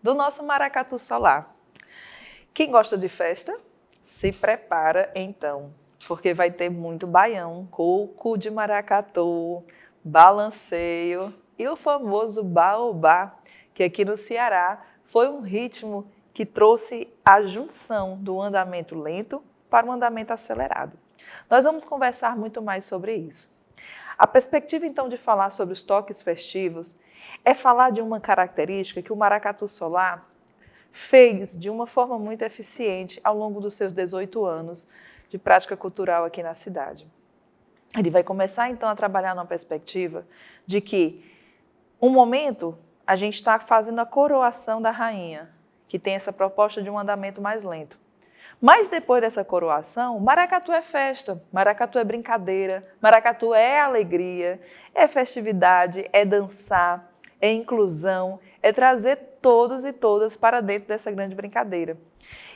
do nosso Maracatu Solar. Quem gosta de festa, se prepara então, porque vai ter muito baião, coco de maracatu, balanceio e o famoso baobá, que aqui no Ceará foi um ritmo que trouxe a junção do andamento lento para o andamento acelerado. Nós vamos conversar muito mais sobre isso. A perspectiva, então, de falar sobre os toques festivos é falar de uma característica que o Maracatu Solar fez de uma forma muito eficiente ao longo dos seus 18 anos de prática cultural aqui na cidade. Ele vai começar, então, a trabalhar numa perspectiva de que, um momento, a gente está fazendo a coroação da rainha, que tem essa proposta de um andamento mais lento. Mas depois dessa coroação, maracatu é festa, maracatu é brincadeira, maracatu é alegria, é festividade, é dançar, é inclusão, é trazer todos e todas para dentro dessa grande brincadeira.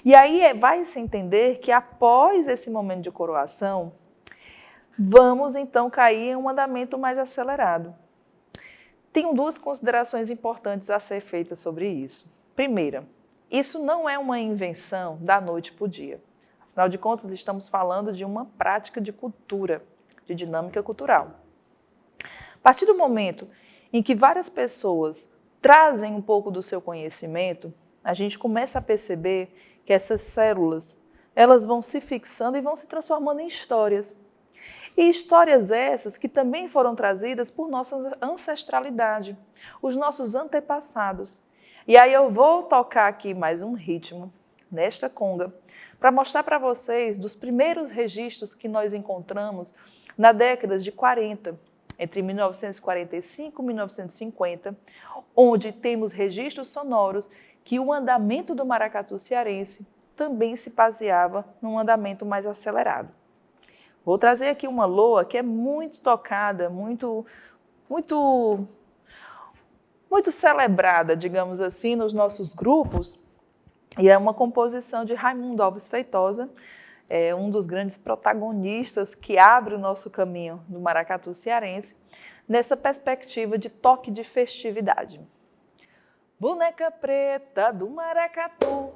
E aí vai-se entender que após esse momento de coroação, vamos então cair em um andamento mais acelerado. Tenho duas considerações importantes a ser feitas sobre isso. Primeira, isso não é uma invenção da noite para o dia. Afinal de contas, estamos falando de uma prática de cultura, de dinâmica cultural. A partir do momento em que várias pessoas trazem um pouco do seu conhecimento, a gente começa a perceber que essas células, elas vão se fixando e vão se transformando em histórias. E histórias essas que também foram trazidas por nossa ancestralidade, os nossos antepassados. E aí eu vou tocar aqui mais um ritmo, nesta conga, para mostrar para vocês dos primeiros registros que nós encontramos na década de 40, entre 1945 e 1950, onde temos registros sonoros que o andamento do maracatu cearense também se baseava num andamento mais acelerado. Vou trazer aqui uma loa que é muito tocada, muito celebrada, digamos assim, nos nossos grupos, e é uma composição de Raimundo Alves Feitosa, um dos grandes protagonistas que abre o nosso caminho do maracatu cearense, nessa perspectiva de toque de festividade. Boneca preta do maracatu,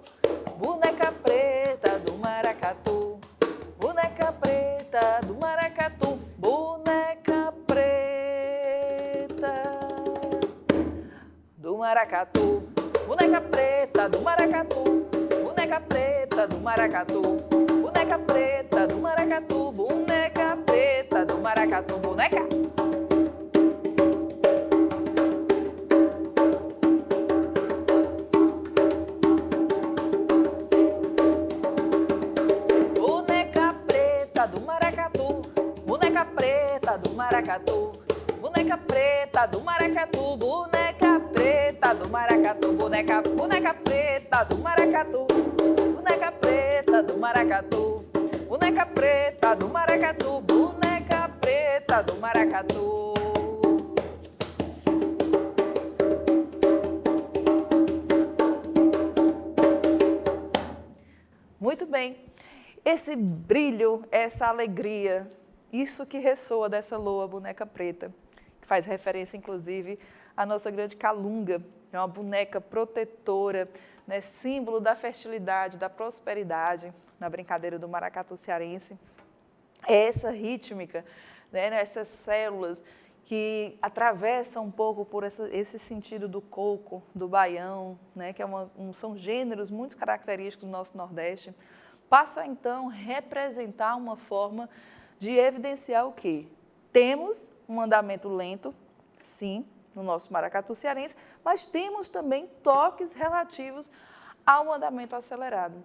boneca preta do maracatu, boneca preta do maracatu, boneca preta do maracatu, boneca preta do maracatu, boneca preta do maracatu, boneca preta do maracatu, boneca preta do maracatu, boneca. Boneca preta do maracatu, boneca preta do maracatu, boneca preta do maracatu, boneca preta do maracatu, boneca preta do maracatu, boneca preta do maracatu, boneca preta do maracatu, boneca preta do maracatu. Muito bem, esse brilho, essa alegria, isso que ressoa dessa loa boneca preta, que faz referência, inclusive, à nossa grande calunga, é uma boneca protetora, né, símbolo da fertilidade, da prosperidade, na brincadeira do maracatu cearense. É essa rítmica, né, essas células que atravessam um pouco por esse sentido do coco, do baião, né, que são gêneros muito característicos do nosso Nordeste, passa então a representar uma forma de evidenciar o quê? Temos um andamento lento, sim, no nosso maracatu cearense, mas temos também toques relativos ao andamento acelerado.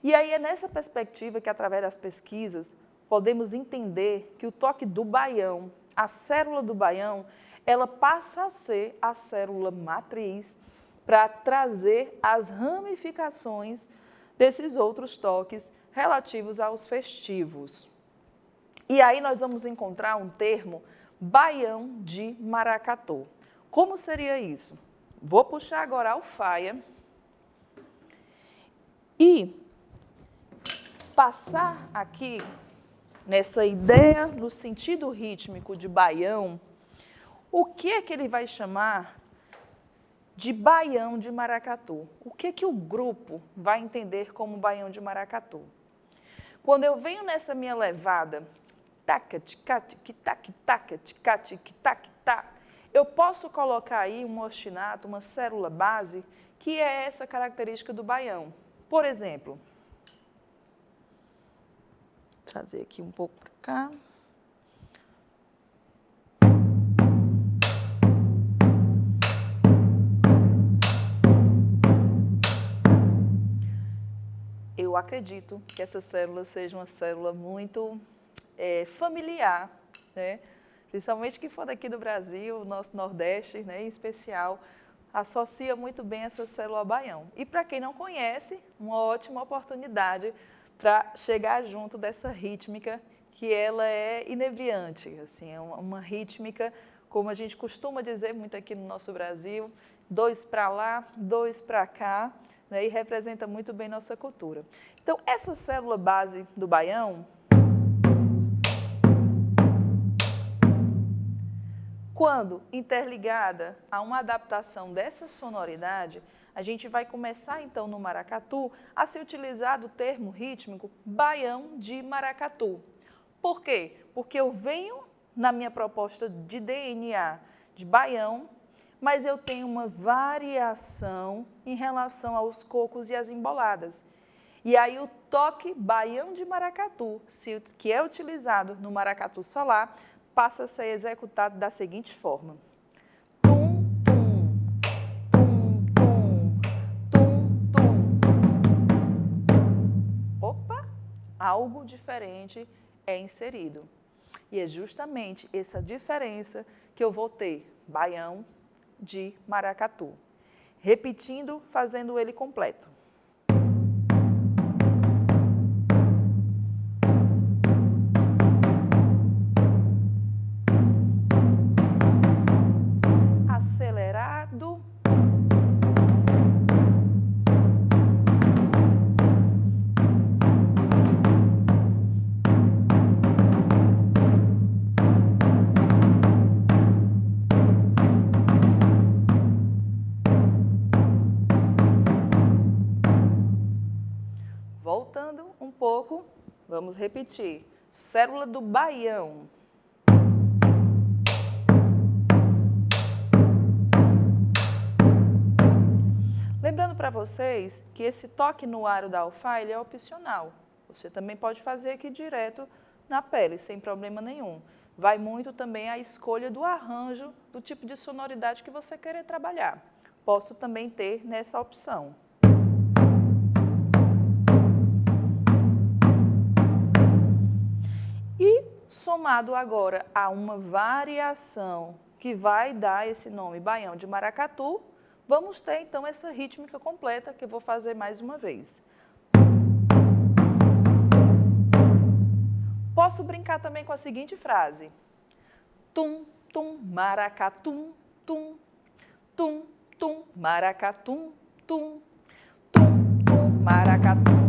E aí é nessa perspectiva que, através das pesquisas, podemos entender que o toque do baião, a célula do baião, ela passa a ser a célula matriz para trazer as ramificações desses outros toques relativos aos festivos. E aí nós vamos encontrar um termo, baião de maracatu. Como seria isso? Vou puxar agora a alfaia e passar aqui nessa ideia, no sentido rítmico de baião, o que é que ele vai chamar de baião de maracatu. O que o grupo vai entender como baião de maracatu? Quando eu venho nessa minha levada, eu posso colocar aí um ostinato, uma célula base, que é essa característica do baião. Por exemplo, vou trazer aqui um pouco para cá. Eu acredito que essa célula seja uma célula muito familiar, né? Principalmente quem for daqui do Brasil, nosso Nordeste, né, em especial, associa muito bem essa célula ao baião. E para quem não conhece, uma ótima oportunidade para chegar junto dessa rítmica, que ela é inebriante, assim, é uma rítmica, como a gente costuma dizer muito aqui no nosso Brasil, 2 para lá, 2 para cá, né, e representa muito bem nossa cultura. Então, essa célula base do baião, quando interligada a uma adaptação dessa sonoridade, a gente vai começar então no maracatu a se utilizar do termo rítmico baião de maracatu. Por quê? Porque eu venho na minha proposta de DNA de baião, mas eu tenho uma variação em relação aos cocos e as emboladas. E aí o toque baião de maracatu, que é utilizado no maracatu solar, passa a ser executado da seguinte forma. Tum, tum, tum, tum, tum, tum. Opa, algo diferente é inserido. E é justamente essa diferença que eu vou ter, baião de maracatu. Repetindo, fazendo ele completo. Acelerado. Voltando um pouco, vamos repetir. Célula do baião. Lembrando para vocês que esse toque no aro da alfá, ele é opcional. Você também pode fazer aqui direto na pele, sem problema nenhum. Vai muito também a escolha do arranjo, do tipo de sonoridade que você querer trabalhar. Posso também ter nessa opção. E somado agora a uma variação que vai dar esse nome baião de maracatu, vamos ter então essa rítmica completa que eu vou fazer mais uma vez. Posso brincar também com a seguinte frase. Tum, tum, maracatum, tum, tum, tum, maracatum, tum, tum, tum, maracatum.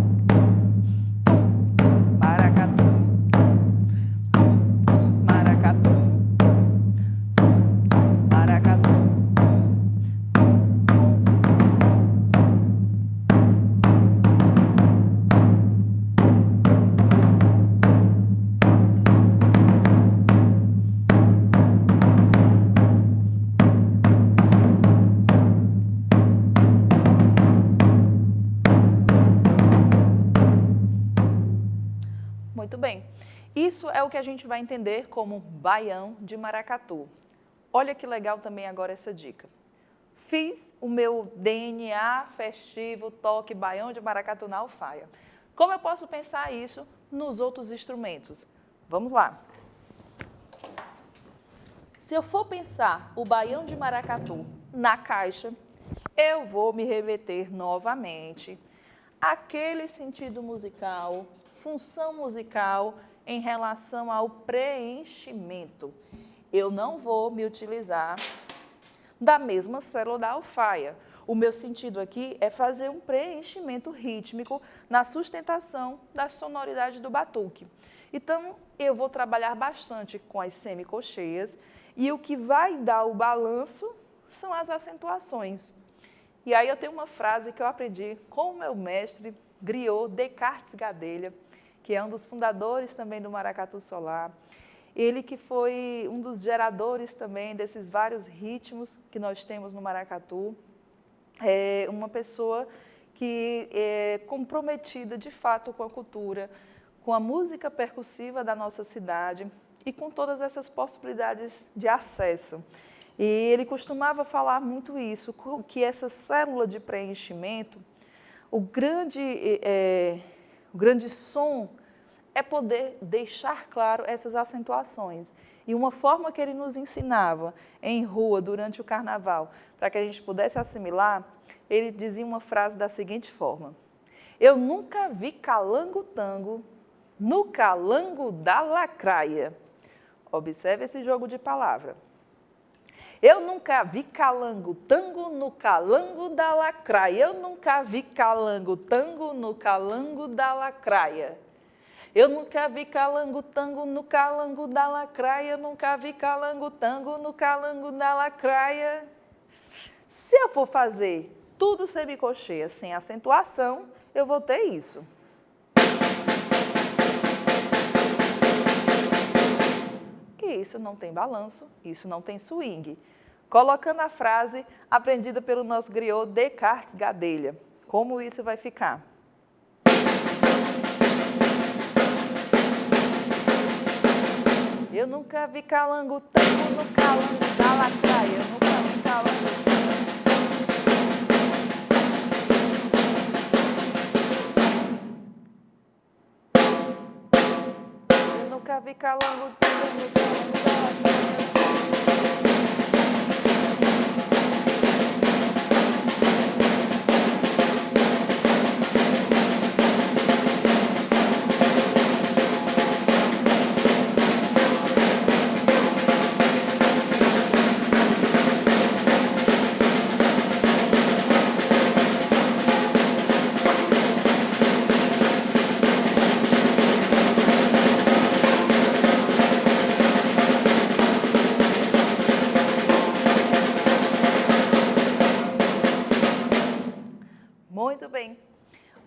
Muito bem. Isso é o que a gente vai entender como baião de maracatu. Olha que legal também agora essa dica. Fiz o meu DNA festivo, toque, baião de maracatu na alfaia. Como eu posso pensar isso nos outros instrumentos? Vamos lá. Se eu for pensar o baião de maracatu na caixa, eu vou me remeter novamente àquele sentido musical, função musical em relação ao preenchimento. Eu não vou me utilizar da mesma célula da alfaia. O meu sentido aqui é fazer um preenchimento rítmico na sustentação da sonoridade do batuque. Então, eu vou trabalhar bastante com as semicolcheias e o que vai dar o balanço são as acentuações. E aí eu tenho uma frase que eu aprendi com o meu mestre, griot Descartes Gadelha, que é um dos fundadores também do maracatu solar. Ele que foi um dos geradores também desses vários ritmos que nós temos no maracatu. É uma pessoa que é comprometida de fato com a cultura, com a música percussiva da nossa cidade e com todas essas possibilidades de acesso. E ele costumava falar muito isso, que essa célula de preenchimento, o grande som é poder deixar claro essas acentuações. E uma forma que ele nos ensinava em rua durante o carnaval, para que a gente pudesse assimilar, ele dizia uma frase da seguinte forma: eu nunca vi calango-tango no calango da lacraia. Observe esse jogo de palavra. Eu nunca vi calango-tango no calango da lacraia. Eu nunca vi calango-tango no calango da lacraia. Eu nunca vi calango-tango no calango da lacraia. Eu nunca vi calango-tango no calango da lacraia. Se eu for fazer tudo semicocheia sem acentuação, eu vou ter isso. E isso não tem balanço, isso não tem swing. Colocando a frase aprendida pelo nosso griot Descartes Gadelha. Como isso vai ficar? Eu nunca vi calango-tango no calango da lacraia. Eu nunca vi calango-tango. Eu nunca vi calango-tango no calango da lacraia. Muito bem.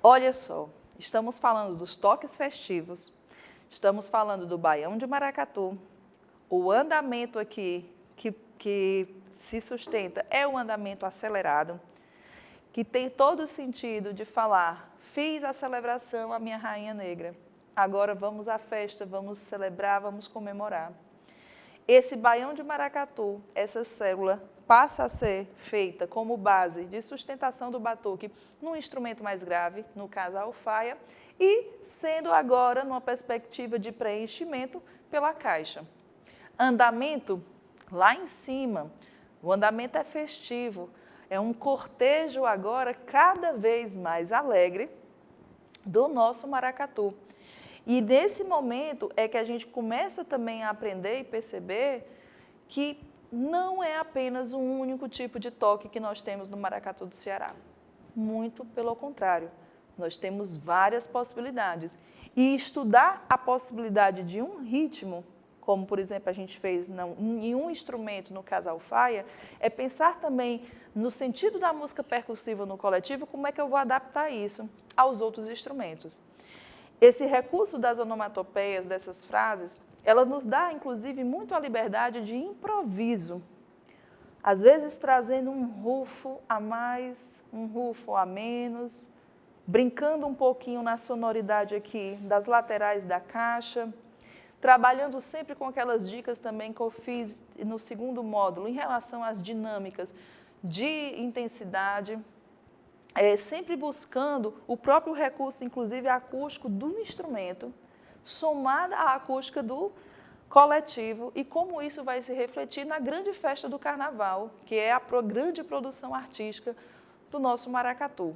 Olha só, estamos falando dos toques festivos, estamos falando do baião de maracatu, o andamento aqui que se sustenta é um andamento acelerado, que tem todo o sentido de falar, fiz a celebração à minha rainha negra, agora vamos à festa, vamos celebrar, vamos comemorar. Esse baião de maracatu, essa célula, passa a ser feita como base de sustentação do batuque num instrumento mais grave, no caso a alfaia, e sendo agora numa perspectiva de preenchimento pela caixa. Andamento lá em cima, o andamento é festivo, é um cortejo agora cada vez mais alegre do nosso maracatu. E nesse momento é que a gente começa também a aprender e perceber que não é apenas um único tipo de toque que nós temos no maracatu do Ceará. Muito pelo contrário, nós temos várias possibilidades. E estudar a possibilidade de um ritmo, como por exemplo a gente fez em um instrumento, no caso a alfaia, é pensar também no sentido da música percussiva no coletivo, como é que eu vou adaptar isso aos outros instrumentos. Esse recurso das onomatopeias, dessas frases, ela nos dá, inclusive, muito a liberdade de improviso. Às vezes, trazendo um rufo a mais, um rufo a menos, brincando um pouquinho na sonoridade aqui das laterais da caixa, trabalhando sempre com aquelas dicas também que eu fiz no segundo módulo, em relação às dinâmicas de intensidade, sempre buscando o próprio recurso, inclusive acústico, do instrumento, somada à acústica do coletivo e como isso vai se refletir na grande festa do carnaval, que é a grande produção artística do nosso maracatu.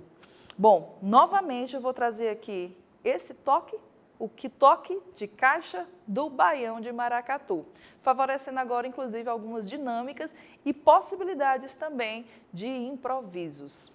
Bom, novamente eu vou trazer aqui esse toque, o que toque de caixa do baião de maracatu, favorecendo agora, inclusive, algumas dinâmicas e possibilidades também de improvisos.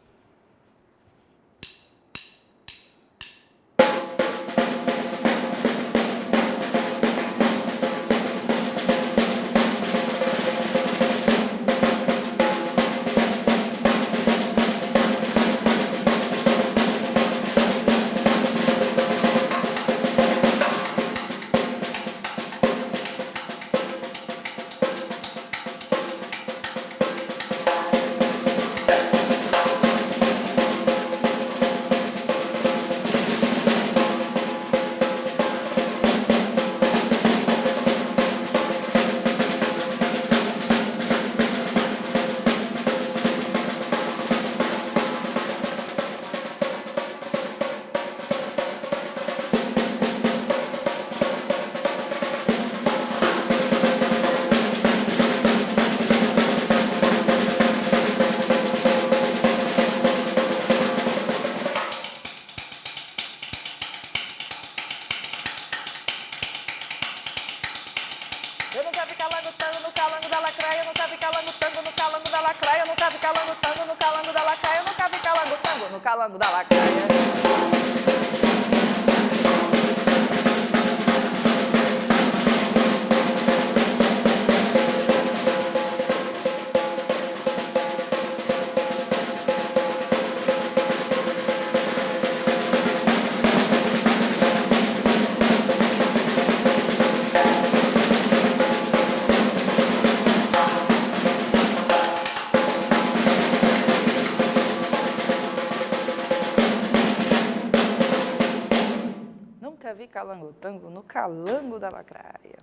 cabe calango tango, no calango da lacraia, no cabe calango tango, no calango da lacraia, no cabe calango tango, no calango da lacraia, no cabe calango tango, no calango da lacraia. Nunca vi calango tango no calango da lacraia.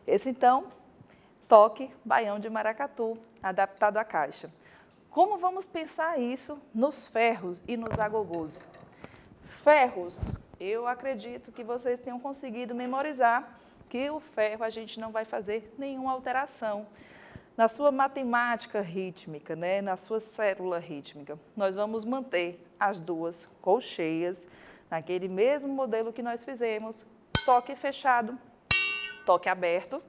Esse, então, toque baião de maracatu, adaptado à caixa. Como vamos pensar isso nos ferros e nos agogôs? Ferros, eu acredito que vocês tenham conseguido memorizar que o ferro a gente não vai fazer nenhuma alteração. Na sua matemática rítmica, né, na sua célula rítmica, nós vamos manter as duas colcheias, naquele mesmo modelo que nós fizemos, toque fechado, toque aberto.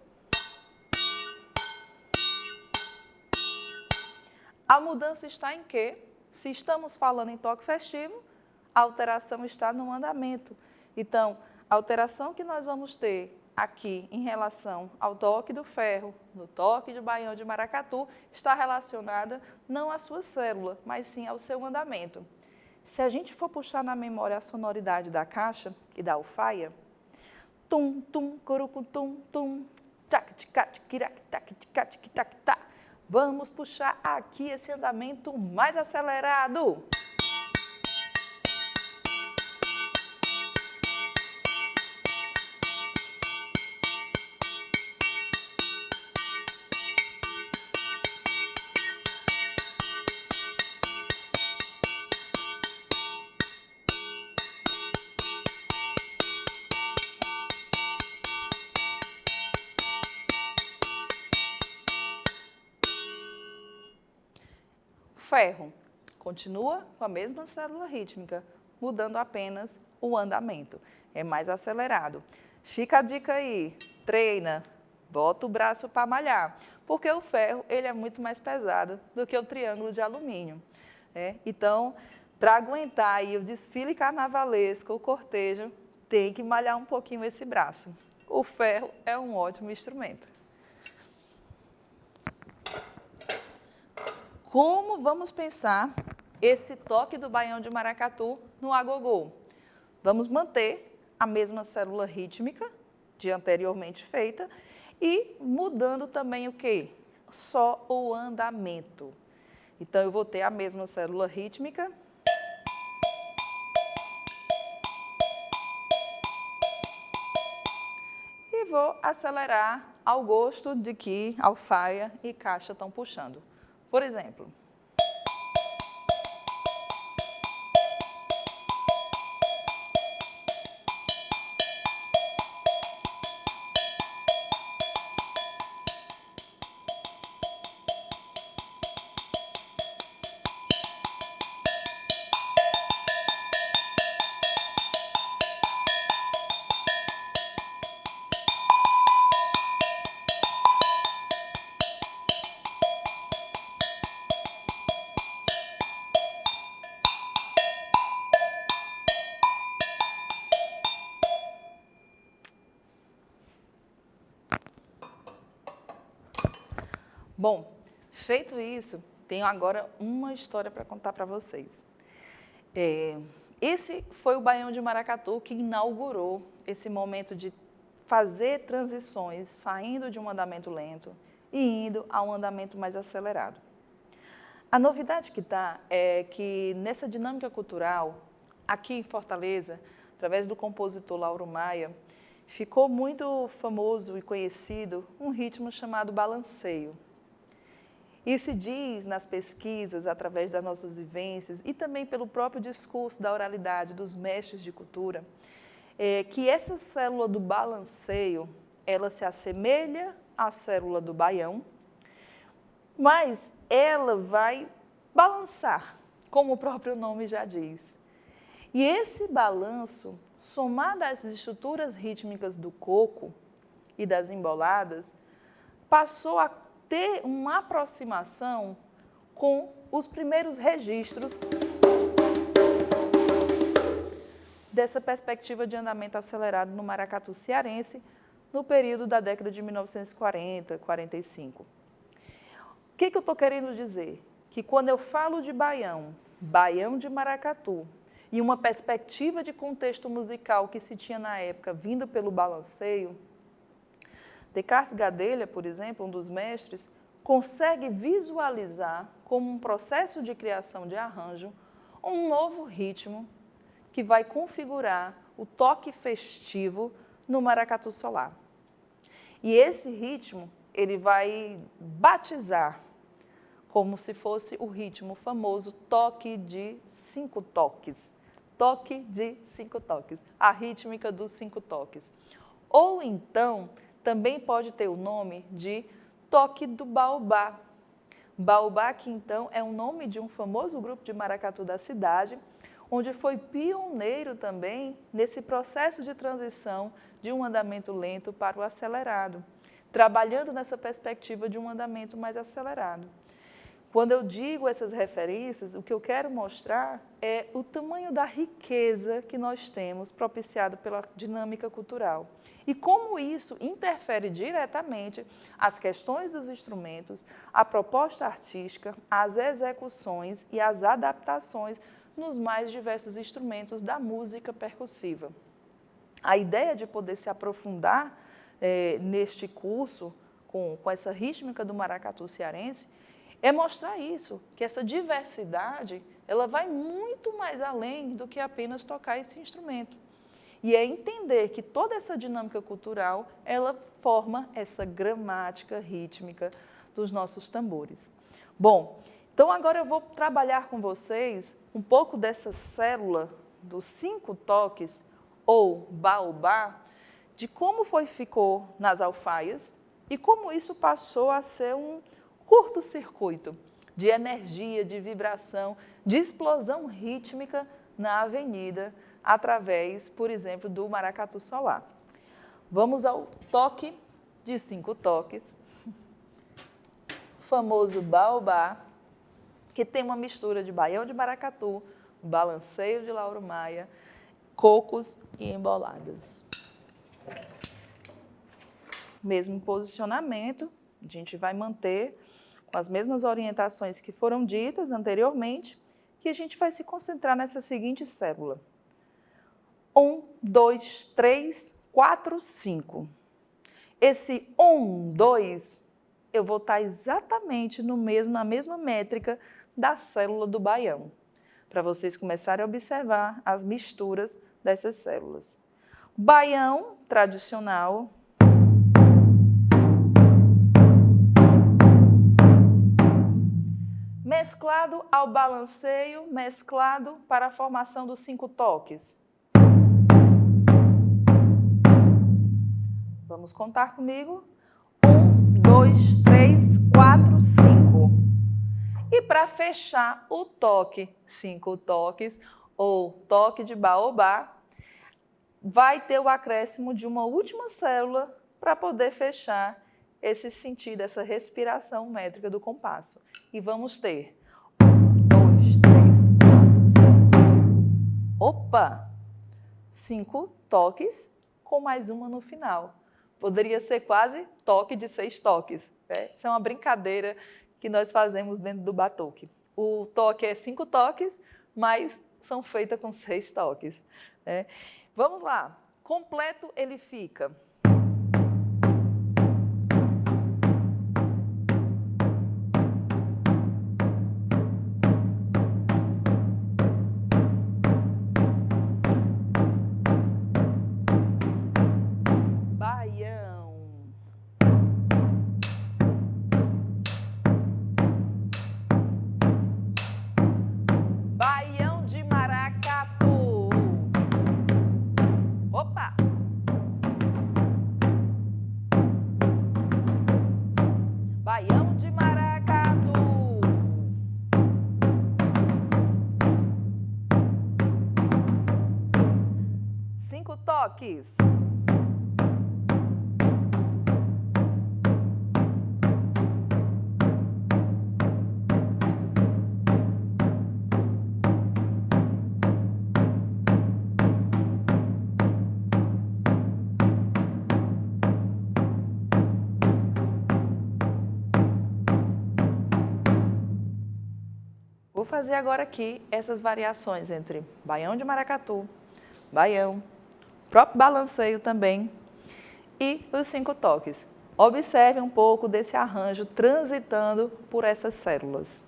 A mudança está em quê? Se estamos falando em toque festivo, a alteração está no andamento. Então, a alteração que nós vamos ter aqui em relação ao toque do ferro, no toque de baião de maracatu, está relacionada não à sua célula, mas sim ao seu andamento. Se a gente for puxar na memória a sonoridade da caixa e da alfaia, tum, tum, curucu, tum, tum, tac, tic, kirac, tac, tic, tac, tá. Vamos puxar aqui esse andamento mais acelerado. Ferro continua com a mesma célula rítmica, mudando apenas o andamento. É mais acelerado. Fica a dica aí, treina, bota o braço para malhar, porque o ferro ele é muito mais pesado do que o triângulo de alumínio. Então, para aguentar aí o desfile carnavalesco, o cortejo, tem que malhar um pouquinho esse braço. O ferro é um ótimo instrumento. Como vamos pensar esse toque do baião de maracatu no agogô? Vamos manter a mesma célula rítmica de anteriormente feita e mudando também o quê? Só o andamento. Então, eu vou ter a mesma célula rítmica. E vou acelerar ao gosto de que alfaia e caixa estão puxando. Por exemplo, bom, feito isso, tenho agora uma história para contar para vocês. Esse foi o baião de maracatu que inaugurou esse momento de fazer transições, saindo de um andamento lento e indo a um andamento mais acelerado. A novidade que está é que nessa dinâmica cultural, aqui em Fortaleza, através do compositor Lauro Maia, ficou muito famoso e conhecido um ritmo chamado balanceio. E se diz nas pesquisas, através das nossas vivências e também pelo próprio discurso da oralidade dos mestres de cultura, que essa célula do balanceio, ela se assemelha à célula do baião, mas ela vai balançar, como o próprio nome já diz. E esse balanço, somado às estruturas rítmicas do coco e das emboladas, passou a ter uma aproximação com os primeiros registros dessa perspectiva de andamento acelerado no maracatu cearense no período da década de 1940, 45. O que eu estou querendo dizer? Que quando eu falo de baião, baião de maracatu, e uma perspectiva de contexto musical que se tinha na época vindo pelo balanceio, Descartes Gadelha, por exemplo, um dos mestres, consegue visualizar como um processo de criação de arranjo um novo ritmo que vai configurar o toque festivo no maracatu solar. E esse ritmo, ele vai batizar como se fosse o ritmo famoso toque de 5 toques. Toque de 5 toques, a rítmica dos 5 toques. Ou então, também pode ter o nome de toque do baobá. Baobá, que então é o nome de um famoso grupo de maracatu da cidade, onde foi pioneiro também nesse processo de transição de um andamento lento para o acelerado, trabalhando nessa perspectiva de um andamento mais acelerado. Quando eu digo essas referências, o que eu quero mostrar é o tamanho da riqueza que nós temos propiciado pela dinâmica cultural e como isso interfere diretamente as questões dos instrumentos, a proposta artística, as execuções e as adaptações nos mais diversos instrumentos da música percussiva. A ideia de poder se aprofundar neste curso, com essa rítmica do maracatu cearense, é mostrar isso, que essa diversidade ela vai muito mais além do que apenas tocar esse instrumento. E é entender que toda essa dinâmica cultural, ela forma essa gramática rítmica dos nossos tambores. Bom, então agora eu vou trabalhar com vocês um pouco dessa célula dos 5 toques, ou baobá, de como ficou nas alfaias e como isso passou a ser um curto-circuito de energia, de vibração, de explosão rítmica na avenida, através, por exemplo, do maracatu solar. Vamos ao toque de 5 toques, famoso baobá, que tem uma mistura de baião de maracatu, balanceio de Lauro Maia, cocos e emboladas. Mesmo posicionamento, a gente vai manter com as mesmas orientações que foram ditas anteriormente, que a gente vai se concentrar nessa seguinte célula. 1, 2, 3, 4, 5. Esse 1, 2, eu vou estar exatamente na mesma métrica da célula do baião, para vocês começarem a observar as misturas dessas células. Baião tradicional, mesclado ao balanceio, mesclado para a formação dos 5 toques. Vamos contar comigo? 1, 2, 3, 4, 5. E para fechar o toque, 5 toques, ou toque de baobá, vai ter o acréscimo de uma última célula para poder fechar esse sentido, essa respiração métrica do compasso. E vamos ter 1, 2, 3, 4, 5. Opa! 5 toques com mais uma no final. Poderia ser quase toque de 6 toques. Né? Isso é uma brincadeira que nós fazemos dentro do batuque. O toque é 5 toques, mas são feitas com 6 toques. Né? Vamos lá. Completo ele fica. Baião de maracatu. Cinco toques. fazer agora aqui essas variações entre baião de maracatu, baião, próprio balanceio também e os 5 toques. Observe um pouco desse arranjo transitando por essas células.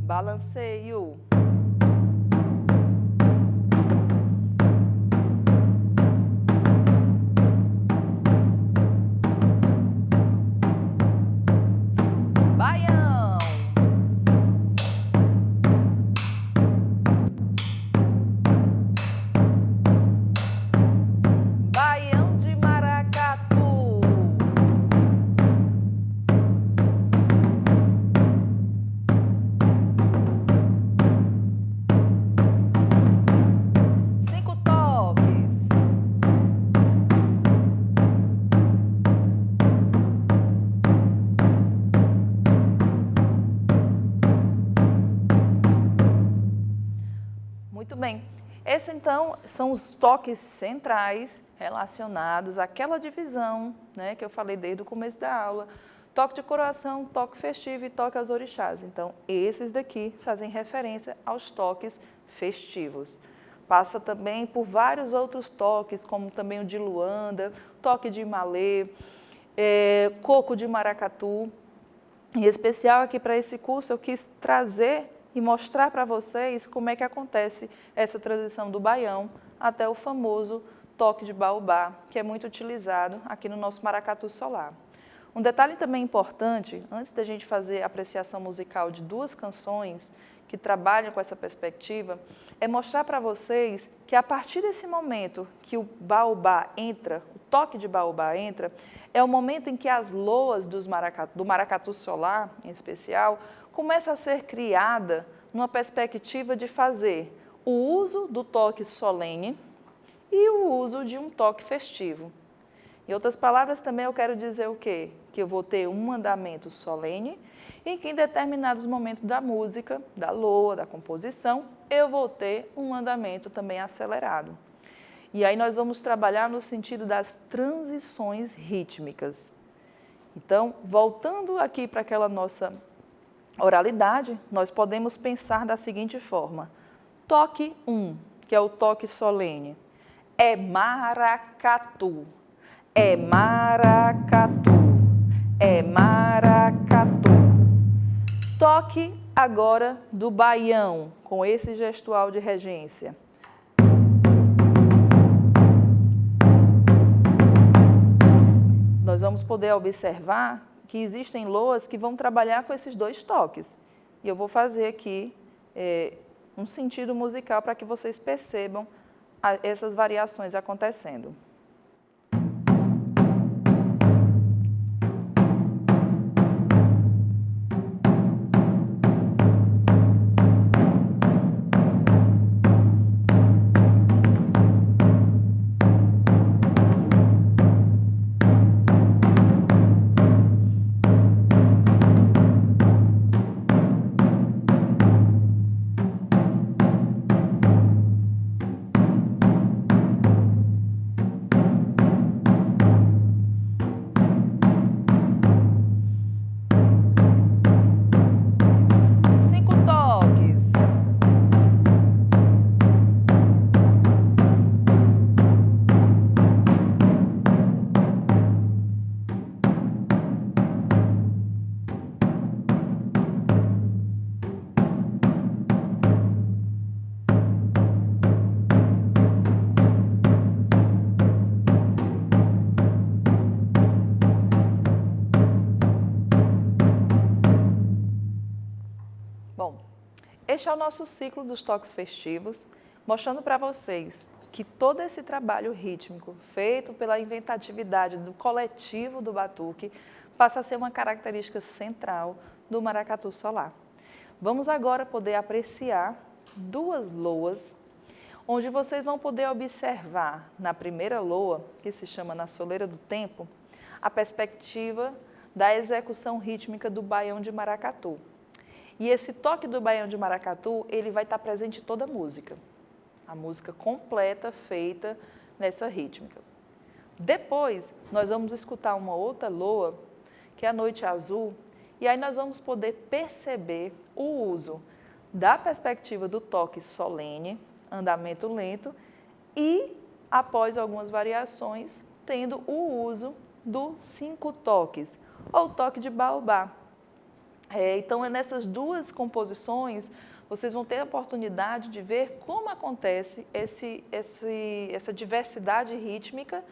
Balanceio. Baião. Baião de maracatu. Muito bem. Esses, então, são os toques centrais relacionados àquela divisão, né, que eu falei desde o começo da aula. Toque de coroação, toque festivo e toque aos orixás. Então, esses daqui fazem referência aos toques festivos. Passa também por vários outros toques, como também o de Luanda, toque de Malê, coco de maracatu. Em especial aqui para esse curso eu quis trazer e mostrar para vocês como é que acontece essa transição do baião até o famoso toque de baobá, que é muito utilizado aqui no nosso maracatu solar. Um detalhe também importante, antes da gente fazer a apreciação musical de 2 canções que trabalham com essa perspectiva, é mostrar para vocês que a partir desse momento que o baobá entra, o toque de baobá entra, é o momento em que as loas do maracatu solar, em especial, começa a ser criada numa perspectiva de fazer o uso do toque solene e o uso de um toque festivo. Em outras palavras, também eu quero dizer o quê? Que eu vou ter um andamento solene e que em determinados momentos da música, da loa, da composição, eu vou ter um andamento também acelerado. E aí nós vamos trabalhar no sentido das transições rítmicas. Então, voltando aqui para aquela nossa oralidade, nós podemos pensar da seguinte forma. Toque 1, que é o toque solene, é maracatu, é maracatu, é maracatu. Toque agora do baião, com esse gestual de regência. Nós vamos poder observar que existem loas que vão trabalhar com esses 2 toques. E eu vou fazer aqui um sentido musical para que vocês percebam essas variações acontecendo. Este é o nosso ciclo dos toques festivos, mostrando para vocês que todo esse trabalho rítmico feito pela inventatividade do coletivo do batuque passa a ser uma característica central do maracatu solar. Vamos agora poder apreciar 2 loas onde vocês vão poder observar na primeira loa, que se chama Na Soleira do Tempo, a perspectiva da execução rítmica do baião de maracatu. E esse toque do baião de maracatu, ele vai estar presente em toda a música completa feita nessa rítmica. Depois, nós vamos escutar uma outra loa, que é a Noite Azul, e aí nós vamos poder perceber o uso da perspectiva do toque solene, andamento lento, e, após algumas variações, tendo o uso do 5 toques, ou toque de baobá. Então, nessas duas composições, vocês vão ter a oportunidade de ver como acontece essa diversidade rítmica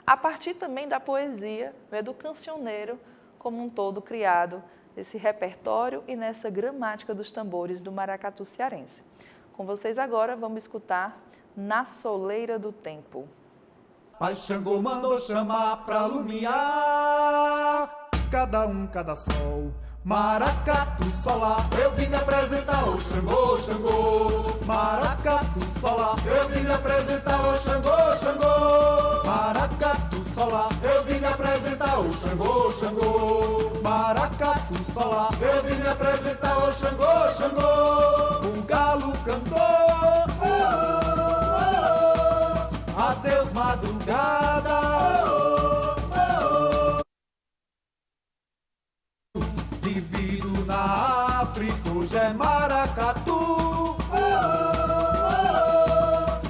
a partir também da poesia, né, do cancioneiro como um todo criado nesse repertório e nessa gramática dos tambores do maracatu cearense. Com vocês agora, vamos escutar Na Soleira do Tempo. Pai Xangô mandou chamar pra lumiar, cada um, cada sol. Maracatu solá, eu vim me apresentar, ô Xangô, Xangô. Maracatu solá, eu vim me apresentar, ô Xangô, Xangô. Maracatu solá, eu vim me apresentar, ô Xangô, Xangô. Maracatu solá, eu vim me apresentar, ô Xangô, Xangô. O galo cantou, oh, oh, oh. Adeus madrugada, oh, oh, oh. Vivido na África, hoje é maracatu, oh, oh,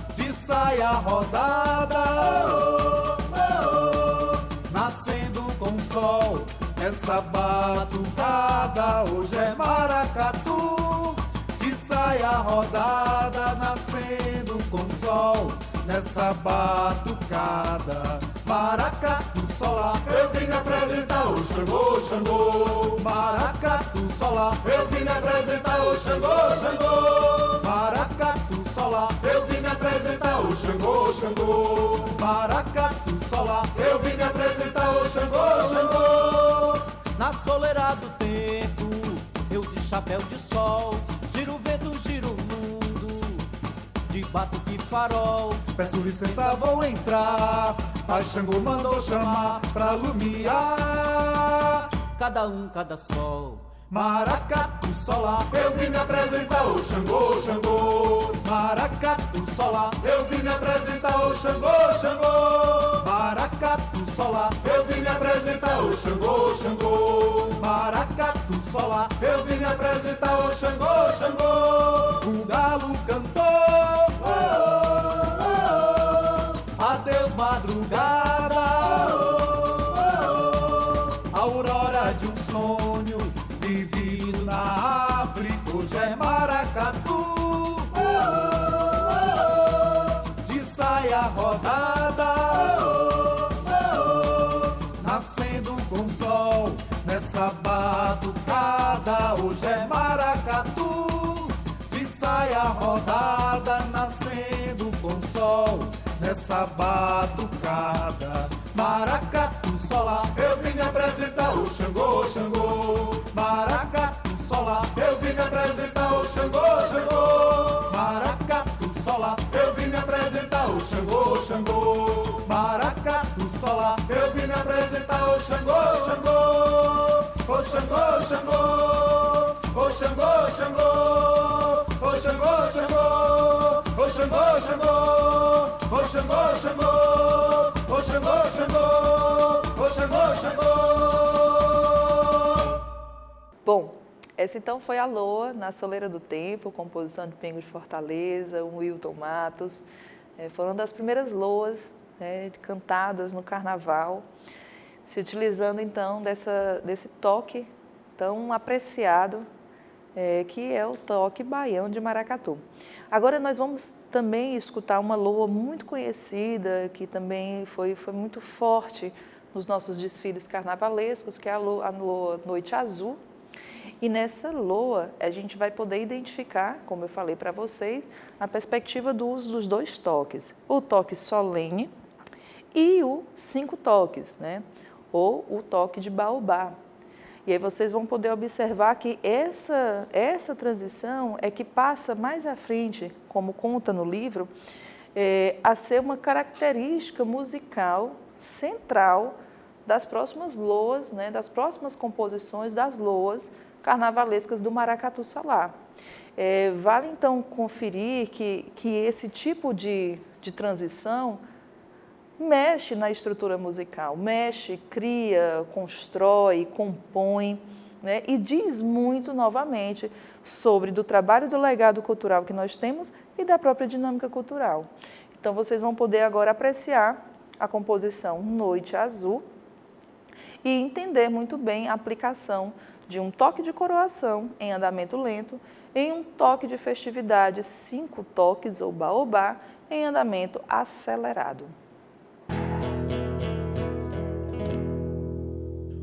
oh. De saia rodada, oh, oh, oh. Nascendo com sol, essa batucada, hoje é maracatu. De saia rodada, nascendo com sol, nessa batucada. Maracatu solá, eu vim me apresentar, ô Xangô, Xangô. Maracatu solá, eu vim me apresentar, ô Xangô, Xangô. Maracatu solá, eu vim me apresentar, ô Xangô, Xangô. Maracatu solá, eu vim me apresentar, ô Xangô, Xangô. Na soleira do tempo, eu de chapéu de sol, giro o vento, giro o mundo, de batuque farol. Peço licença, vou entrar. Pai Xangô mandou chamar pra lumiar, Cada um, cada sol. maracatu solá, eu vim me apresentar, ô Xangô, Xangô. Maracatu solá, eu vim me apresentar, ô Xangô, Xangô. Maracatu solá, eu vim me apresentar, ô Xangô, Xangô. Maracatu solá, eu vim me apresentar, ô Xangô, Xangô. O galo cantou, oh, oh, oh. Adeus madrugada, oh, oh, oh. Aurora de um sonho vivido na África, hoje é maracatu, oh, oh, oh. De saia rodada, oh, oh, oh. Nascendo com sol, nessa batucada, hoje é maracatu. De saia rodada, nascendo com sol, nessa batucada. Maracatu solá, eu vim me apresentar, ô Xangô, Xangô. Maracatu solá, eu vim me apresentar, ô Xangô, Xangô. Maracatu solá, eu vim me apresentar, ô Xangô, Xangô. Maracatu solá, eu vim me apresentar, ô Xangô, Xangô. Ô Xangô, Xangô. Ô Xangô, Xangô. Ô Xangô, Xangô. Ô Xangô, Xangô. Ô Xangô, Xangô. Ô Xangô, Xangô. Ô Xangô, Xangô. Bom, essa então foi a Loa, Na Soleira do Tempo, composição de Pingo de Fortaleza, o Wilton Matos. Foram das primeiras loas, né, cantadas no carnaval, se utilizando então desse toque tão apreciado, que é o toque baião de maracatu. Agora nós vamos também escutar uma loa muito conhecida, que também foi muito forte nos nossos desfiles carnavalescos, que é a loa Noite Azul. E nessa loa a gente vai poder identificar, como eu falei para vocês, a perspectiva do uso dos 2 toques, o toque solene e o 5 toques, né? Ou o toque de baobá. E aí vocês vão poder observar que essa transição é que passa mais à frente, como conta no livro, a ser uma característica musical central das próximas loas, né, das próximas composições das loas carnavalescas do Maracatu Solá. Vale então conferir que esse tipo de transição mexe na estrutura musical, mexe, cria, constrói, compõe, né, e diz muito novamente sobre do trabalho do legado cultural que nós temos e da própria dinâmica cultural. Então vocês vão poder agora apreciar a composição Noite Azul e entender muito bem a aplicação de um toque de coroação em andamento lento em um toque de festividade 5 toques ou baobá em andamento acelerado.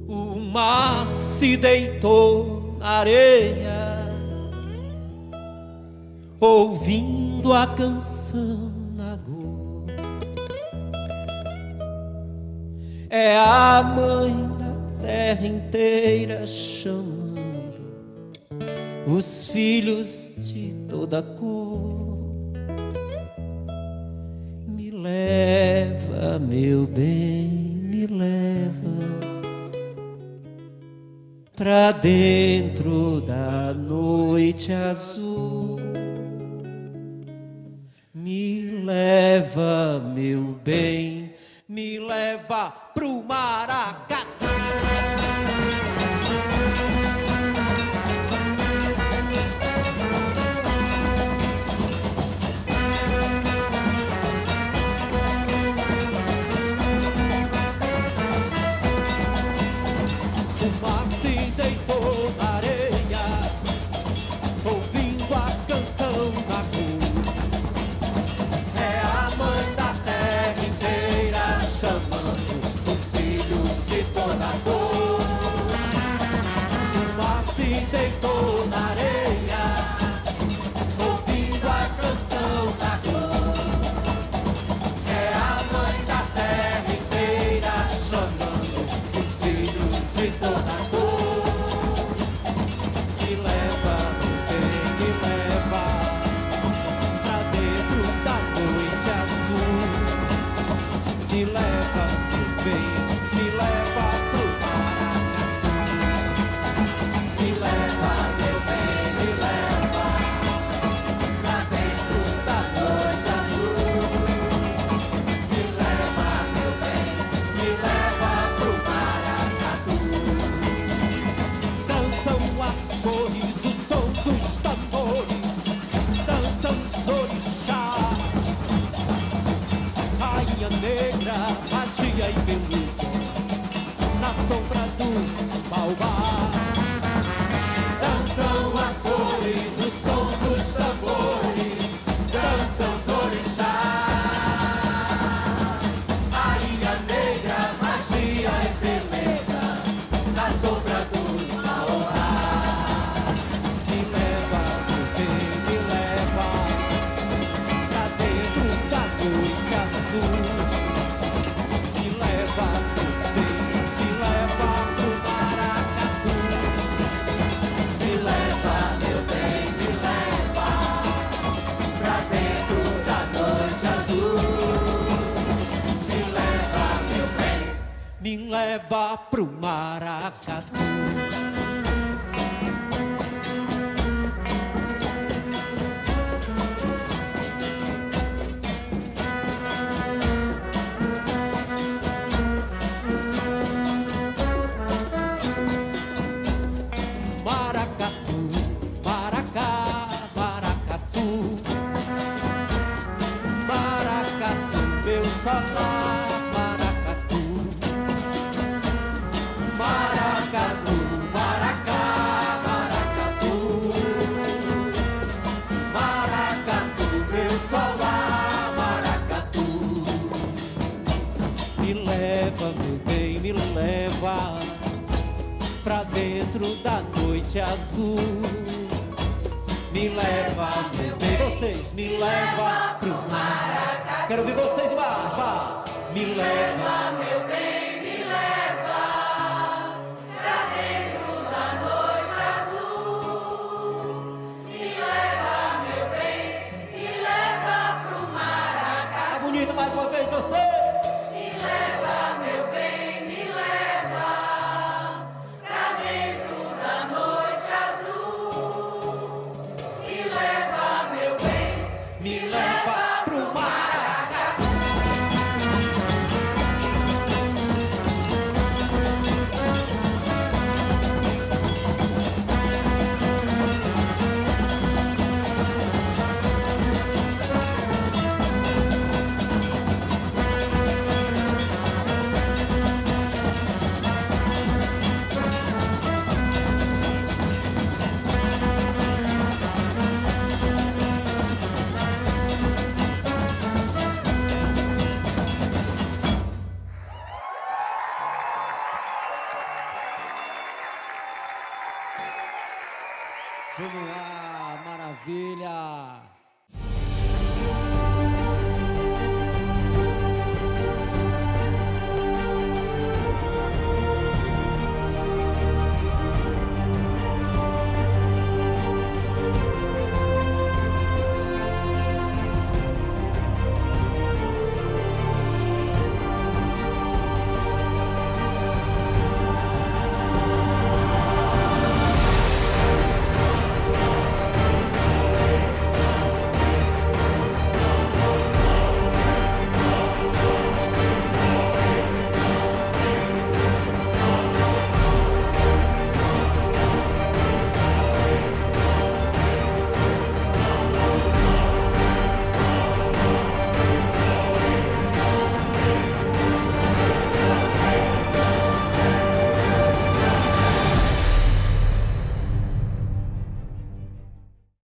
O mar se deitou na areia, ouvindo a canção Nagô. É a mãe da terra inteira chamando os filhos de toda cor. Me leva, meu bem, me leva pra dentro da noite azul. Me leva, meu bem, me leva pro Maracatu. Me leva pro Maracatu. Maracatu, maracá, maracatu, maracatu, meu salário. Maracatu, maracá, maracatu, maracatu, meu solá, maracatu. Me leva, meu bem, me leva pra dentro da noite azul. Me leva, meu bem, vocês, me leva pro Maracatu. Quero ouvir vocês embaixo, vá. Me leva, meu bem, me leva pra dentro Vamos lá, maravilha!